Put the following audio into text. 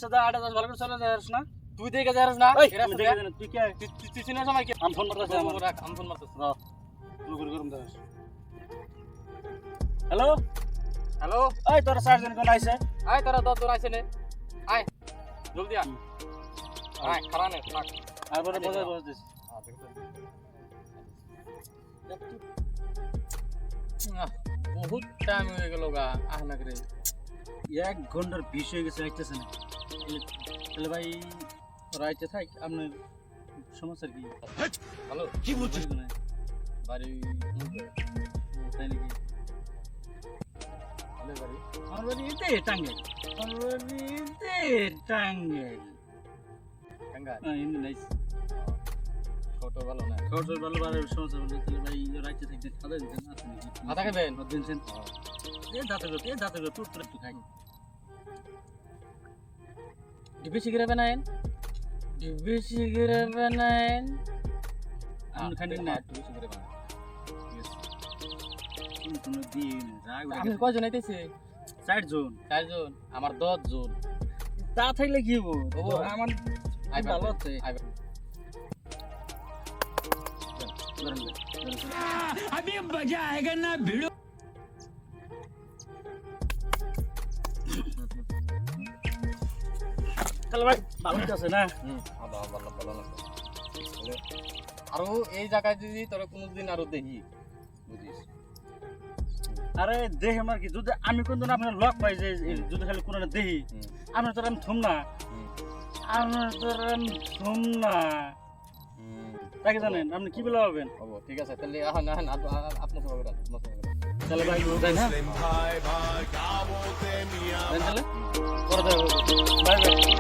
সাথে আড়া দশ ভালো করে চলে যাস না তুই দেখে যাস না ওই, এরা আমি দেখে জানি, তুই কে তুই চিনার সময় কি আমি ফোন করতেছি আমার রাখ আমি ফোন মারতেছি তুই করে গরম দাস হ্যালো হ্যালো ওই তোর সার্জন কোন আইছে আয় তোরা দর আইছে নে আয় জলদি আয় আয় খারা নে থাক আর বড় বজায় বসতিস বহুত টাইম হয়ে গেল গা আহ না করে 1 ঘন্টার বেশি হয়ে গেছে আইতেছে না তাহলে ভাই রাইতে থাক আপনার সমস্যা কি হ্যালো কি বলছিস বাড়ি তাই নাকি হ্যালো বাড়ি আমার বাড়ি এতে টাঙ্গাইল আমার বাড়ি এতে টাঙ্গাইল টাঙ্গাইল এমনি নাইস ফটো ভালো না খবর ভালো ভালো সমস্যা বলতে তাহলে ভাই রাইতে থাকতে খাওয়া দিতেন আছে নাকি আধা খাবেন দিনছেন এ দাঁতে গো তুই একটু খাই ডিবি সিগারেট বানায়েন আমি খানি না ডিবি সিগারেট বানায়েন কোনো দিন রাগ আমি কয়জন আইতেছে 4 জন 4 জন আমার 10 জন তা থাকলে কি হবো ও, আমার ভালো আছে আইবা अभी मजा आएगा ना भिड़ो তাহলে ভাই ভালো আছে না ভালো না আরো এই জায়গায় যদি তোরা কোনোদিন আরো দেখি বুঝিস আরে দেহ আমার কি যদি আমি কোনদিন আপনার লক পাই যে যদি খালি কোনো দেহি আপনার তোর আমি থুম না আপনার তোর আমি থুম না তাকে জানেন আপনি কি বলে পাবেন হবো ঠিক আছে তাহলে আপনার সবাই তাহলে ভাই যাই না তাহলে পরে যাবো বাই বাই